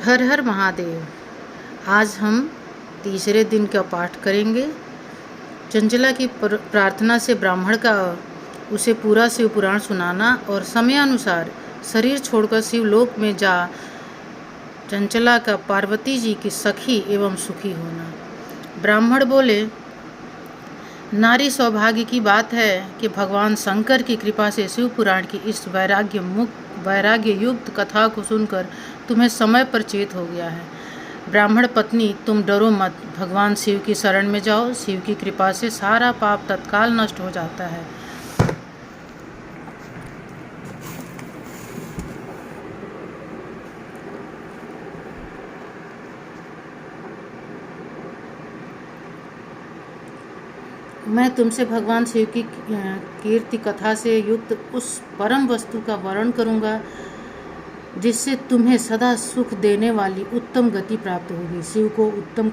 हर हर महादेव। आज हम तीसरे दिन का पाठ करेंगे। चंचला की प्रार्थना से ब्राह्मण का उसे पूरा शिव पुराण सुनाना और समयानुसार शरीर छोड़कर शिवलोक में जा चंचला का पार्वती जी की सखी एवं सुखी होना। ब्राह्मण बोले, नारी सौभाग्य की बात है कि भगवान शंकर की कृपा से शिव पुराण की इस वैराग्य युक्त कथा को सुनकर तुम्हें समय पर चेत हो गया है। ब्राह्मण पत्नी, तुम डरो मत, भगवान शिव की शरण में जाओ। शिव की कृपा से सारा पाप तत्काल नष्ट हो जाता है। मैं तुमसे भगवान शिव की कीर्ति कथा से युक्त उस परम वस्तु का वर्णन करूंगा जिससे तुम्हें सदा सुख देने वाली उत्तम गति प्राप्त होगी। शिव की उत्तम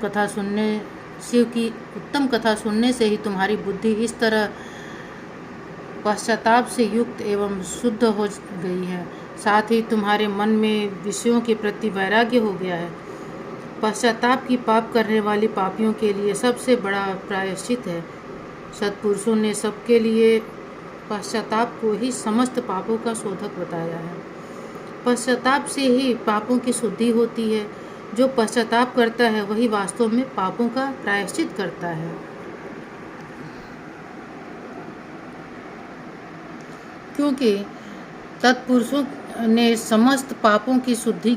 कथा सुनने से ही तुम्हारी बुद्धि इस तरह पश्चाताप से युक्त एवं शुद्ध हो गई है, साथ ही तुम्हारे मन में विषयों के प्रति वैराग्य हो गया है। पश्चाताप की पाप करने वाली पापियों के लिए सबसे बड़ा प्रायश्चित है। सत्पुरुषों ने सबके लिए पश्चाताप को ही समस्त पापों का शोधक बताया है। पश्चाताप से ही पापों की शुद्धि होती है। जो पश्चाताप करता है वही वास्तव में पापों का प्रायश्चित करता है। क्योंकि तत्पुरुषों ने समस्त पापों की शुद्धि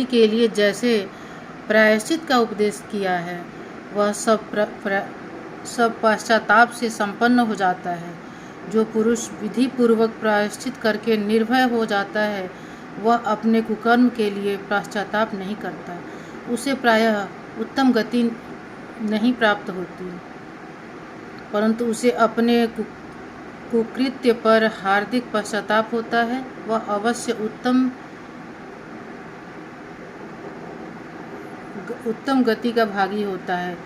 के लिए जैसे प्रायश्चित का उपदेश किया है, वह सब पश्चाताप से संपन्न हो जाता है। जो पुरुष विधि पूर्वक प्रायश्चित करके निर्भय हो जाता है, वह अपने कुकर्म के लिए पश्चाताप नहीं करता। उसे प्रायः उत्तम गति नहीं प्राप्त होती, परंतु उसे अपने कुकृत्य पर हार्दिक पश्चाताप होता है। वह अवश्य उत्तम गति का भागी होता है,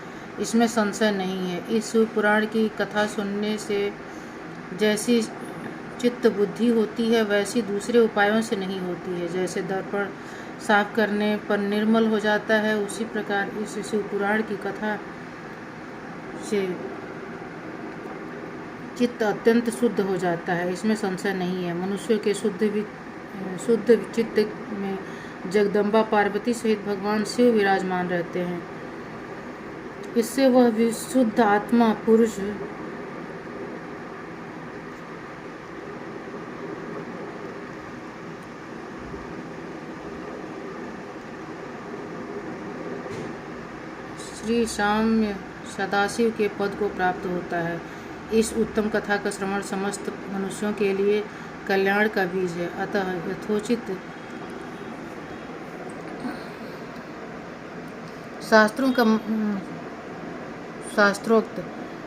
इसमें संशय नहीं है। इस शिव पुराण की कथा सुनने से जैसी चित्त बुद्धि होती है, वैसी दूसरे उपायों से नहीं होती है। जैसे दर्पण साफ करने पर निर्मल हो जाता है, उसी प्रकार इस शिव पुराण की कथा से चित्त अत्यंत शुद्ध हो जाता है, इसमें संशय नहीं है। मनुष्य के शुद्ध चित्त में जगदम्बा पार्वती सहित भगवान शिव विराजमान रहते हैं। इससे वह विशुद्ध आत्मा पुरुष श्री साम्य सदाशिव के पद को प्राप्त होता है। इस उत्तम कथा का श्रवण समस्त मनुष्यों के लिए कल्याण का बीज है। अतः यथोचित शास्त्रोक्त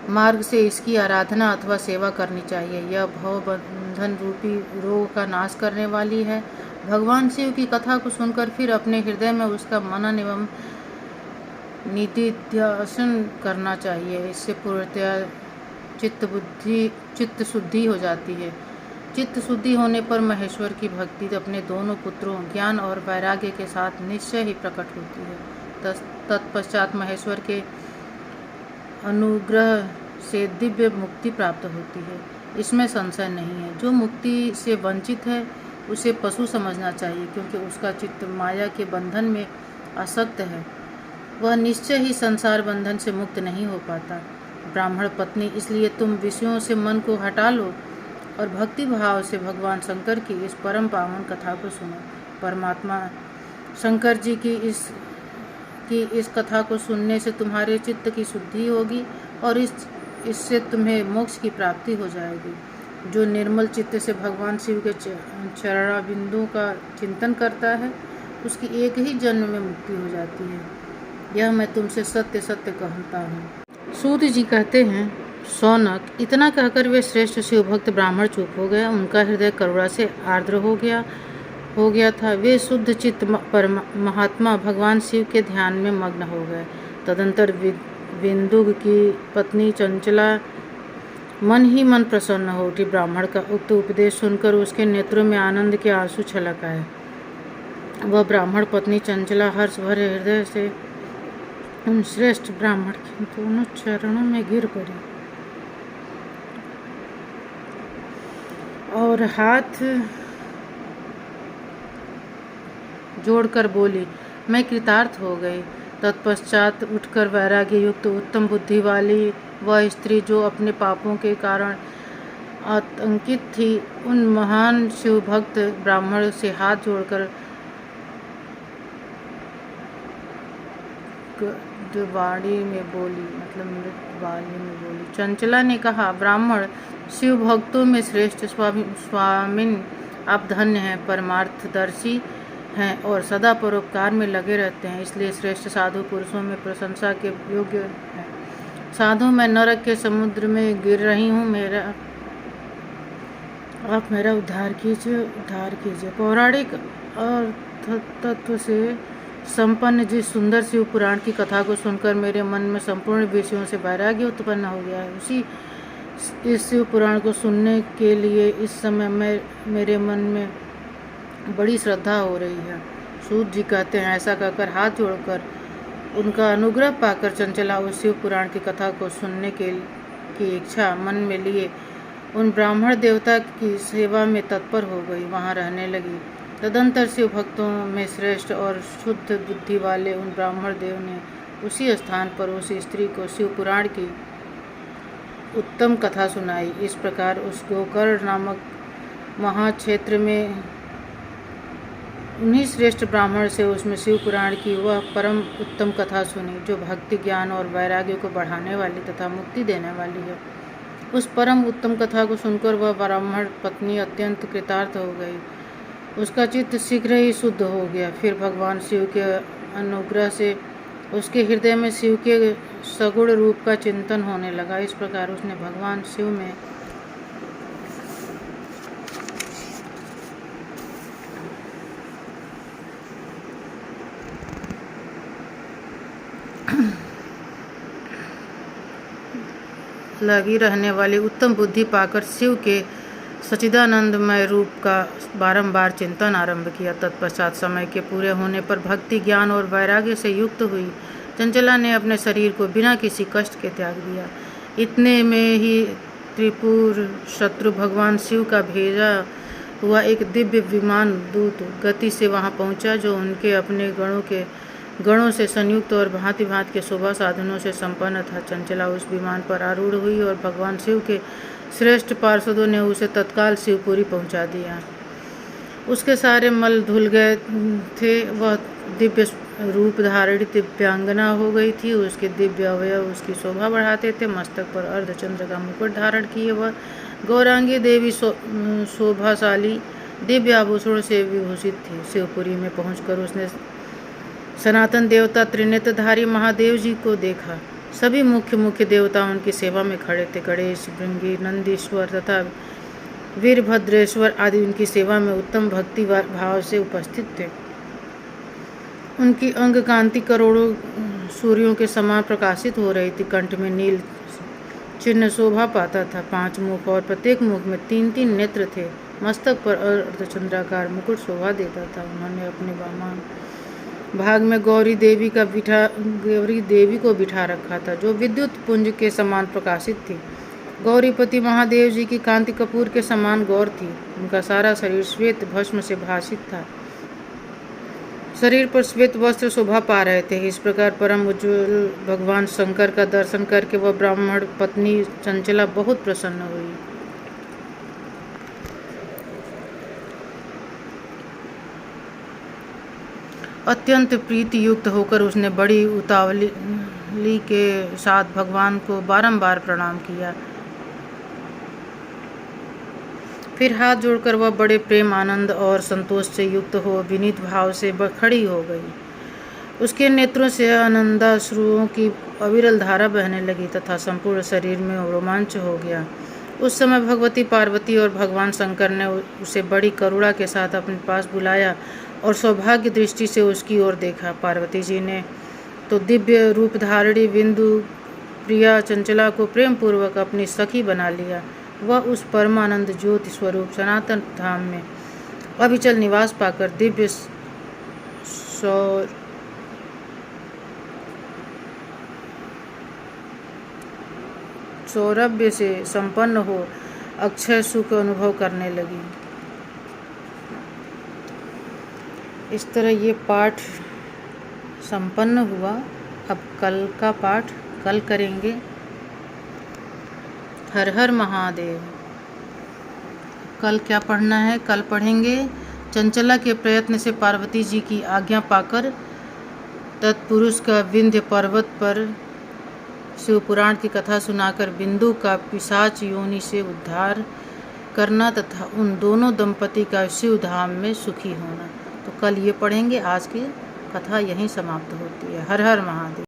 मार्ग से इसकी आराधना अथवा सेवा करनी चाहिए। यह भव बंधन रूपी रोग का नाश करने वाली है। भगवान शिव की कथा को सुनकर फिर अपने हृदय में उसका मनन एवं निधिध्यासन करना चाहिए। इससे पूर्णतया चित्त शुद्धि हो जाती है। चित्त शुद्धि होने पर महेश्वर की भक्ति अपने दोनों पुत्रों ज्ञान और वैराग्य के साथ निश्चय ही प्रकट होती है। तत्पश्चात महेश्वर के अनुग्रह से दिव्य मुक्ति प्राप्त होती है, इसमें संशय नहीं है। जो मुक्ति से वंचित है उसे पशु समझना चाहिए, क्योंकि उसका चित्त माया के बंधन में आसक्त है। वह निश्चय ही संसार बंधन से मुक्त नहीं हो पाता। ब्राह्मण पत्नी, इसलिए तुम विषयों से मन को हटा लो और भक्ति भाव से भगवान शंकर की इस परम पावन कथा को सुनो। परमात्मा शंकर जी की इस कथा को सुनने से तुम्हारे चित्त की शुद्धि होगी और इससे तुम्हें मोक्ष की प्राप्ति हो जाएगी। जो निर्मल चित्त से भगवान शिव के चरणाबिंदुओं का चिंतन करता है, उसकी एक ही जन्म में मुक्ति हो जाती है। यह मैं तुमसे सत्य सत्य कहता हूँ। सूत जी कहते हैं, शौनक, इतना कहकर वे श्रेष्ठ शिव भक्त ब्राह्मण चुप हो गया। उनका हृदय करुणा से आर्द्र हो गया था। वे शुद्ध चित्त पर महात्मा भगवान शिव के ध्यान में मग्न हो गए। तदंतर विंदुक की पत्नी चंचला मन ही मन प्रसन्न हो उठी। ब्राह्मण का उक्त उपदेश सुनकर उसके नेत्रों में आनंद के आंसू छलक आए। वह ब्राह्मण पत्नी चंचला हर्ष भरे हृदय से उन श्रेष्ठ ब्राह्मण के दोनों चरणों में गिर पड़ी और हाथ जोड़कर बोली, मैं कृतार्थ हो गई। तत्पश्चात उठकर वैराग्य युक्त उत्तम बुद्धि वाली वह स्त्री जो अपने पापों के कारण आतंकित थी, उन महान शिव भक्त ब्राह्मण से हाथ जोड़कर वाणी में बोली, मतलब मृतवाणी में बोली। चंचला ने कहा, ब्राह्मण शिव भक्तों में श्रेष्ठ स्वामिन, आप धन्य हैं, परमार्थदर्शी हैं और सदा परोपकार में लगे रहते हैं, इसलिए श्रेष्ठ साधु पुरुषों में प्रशंसा के योग्य हैं। साधु, मैं नरक के समुद्र में गिर रही हूँ, आप मेरा उद्धार कीजिए। पौराणिक और तत्व से संपन्न जिस सुंदर शिव पुराण की कथा को सुनकर मेरे मन में संपूर्ण विषयों से वैराग्य उत्पन्न हो गया है, इस शिव पुराण को सुनने के लिए इस समय मेरे मन में बड़ी श्रद्धा हो रही है। सूत जी कहते हैं, ऐसा कहकर हाथ जोड़कर उनका अनुग्रह पाकर चंचला उस शिव पुराण की कथा को सुनने की इच्छा मन में लिए उन ब्राह्मण देवता की सेवा में तत्पर हो गई, वहाँ रहने लगी। तदंतर शिव भक्तों में श्रेष्ठ और शुद्ध बुद्धि वाले उन ब्राह्मण देव ने उसी स्थान पर उस स्त्री को शिव पुराण की उत्तम कथा सुनाई। इस प्रकार उस गोकर्ण नामक महाक्षेत्र में उन्हीं श्रेष्ठ ब्राह्मण से उसमें शिव पुराण की वह परम उत्तम कथा सुनी, जो भक्ति, ज्ञान और वैराग्य को बढ़ाने वाली तथा मुक्ति देने वाली है। उस परम उत्तम कथा को सुनकर वह ब्राह्मण पत्नी अत्यंत कृतार्थ हो गई। उसका चित्त शीघ्र ही शुद्ध हो गया। फिर भगवान शिव के अनुग्रह से उसके हृदय में शिव के सगुण रूप का चिंतन होने लगा। इस प्रकार उसने भगवान शिव में लगी रहने वाली उत्तम बुद्धि पाकर शिव के सच्चिदानंदमय रूप का बारंबार चिंतन आरंभ किया। तत्पश्चात समय के पूरे होने पर भक्ति, ज्ञान और वैराग्य से युक्त हुई चंचला ने अपने शरीर को बिना किसी कष्ट के त्याग दिया। इतने में ही त्रिपुर शत्रु भगवान शिव का भेजा हुआ एक दिव्य विमान दूत गति से वहां पहुंचा, जो उनके अपने गणों से संयुक्त और भांति भांति के शोभा साधनों से संपन्न था। चंचला उस विमान पर आरूढ़ हुई और भगवान शिव के श्रेष्ठ पार्षदों ने उसे तत्काल शिवपुरी पहुंचा दिया। उसके सारे मल धुल गए थे। वह दिव्य रूप धारिणी दिव्यांगना हो गई थी। उसके दिव्य अवयव उसकी शोभा बढ़ाते थे। मस्तक पर अर्धचंद्र का मुकुट धारण किए वह गौरांगी देवी शोभाशाली दिव्य आभूषणों से विभूषित थी। शिवपुरी में पहुंचकर उसने सनातन देवता त्रिनेत्रधारी महादेव जी को देखा। सभी मुख्य देवता उनकी सेवा में खड़े थे। गणेश, भृंगी, नंदीश्वर तथा वीरभद्रेश्वर आदि उनकी सेवा में उत्तम भक्ति भाव से उपस्थित थे। उनकी अंग कांति करोड़ों सूर्यों के समान प्रकाशित हो रही थी। कंठ में नील चिन्ह शोभा पाता था। 5 मुख और प्रत्येक मुख में 3-3 नेत्र थे। मस्तक पर अर्धचंद्राकार मुकुट शोभा देता था। उन्होंने अपने वामन भाग में गौरी देवी को बिठा रखा था, जो विद्युत पुंज के समान प्रकाशित थी। गौरीपति महादेव जी की कांति कपूर के समान गौर थी। उनका सारा शरीर श्वेत भस्म से भासित था। शरीर पर श्वेत वस्त्र शोभा पा रहे थे। इस प्रकार परम उज्ज्वल भगवान शंकर का दर्शन करके वह ब्राह्मण पत्नी चंचला बहुत प्रसन्न हुई। अत्यंत प्रीति युक्त होकर उसने बड़ी उतावली के साथ भगवान को बारंबार प्रणाम किया। फिर हाथ जोड़कर वह बड़े प्रेम, आनंद और संतोष से युक्त हो विनीत भाव से खड़ी हो गई। उसके नेत्रों से आनंदाश्रुओं की अविरल धारा बहने लगी तथा संपूर्ण शरीर में रोमांच हो गया। उस समय भगवती पार्वती और भगवान शंकर ने उसे बड़ी करुणा के साथ अपने पास बुलाया और सौभाग्य दृष्टि से उसकी ओर देखा। पार्वती जी ने तो दिव्य रूप धारिणी बिंदु प्रिया चंचला को प्रेम पूर्वक अपनी सखी बना लिया। वह उस परमानंद ज्योति स्वरूप सनातन धाम में अविचल निवास पाकर दिव्य सौरभ्य से संपन्न हो अक्षय सुख अनुभव करने लगी। इस तरह ये पाठ संपन्न हुआ। अब कल का पाठ कल करेंगे। हर हर महादेव। कल क्या पढ़ना है? कल पढ़ेंगे चंचला के प्रयत्न से पार्वती जी की आज्ञा पाकर तत्पुरुष का विंध्य पर्वत पर शिवपुराण की कथा सुनाकर बिंदु का पिशाच योनि से उद्धार करना तथा उन दोनों दंपति का शिव धाम में सुखी होना। तो कल ये पढ़ेंगे। आज की कथा यहीं समाप्त होती है। हर हर महादेव।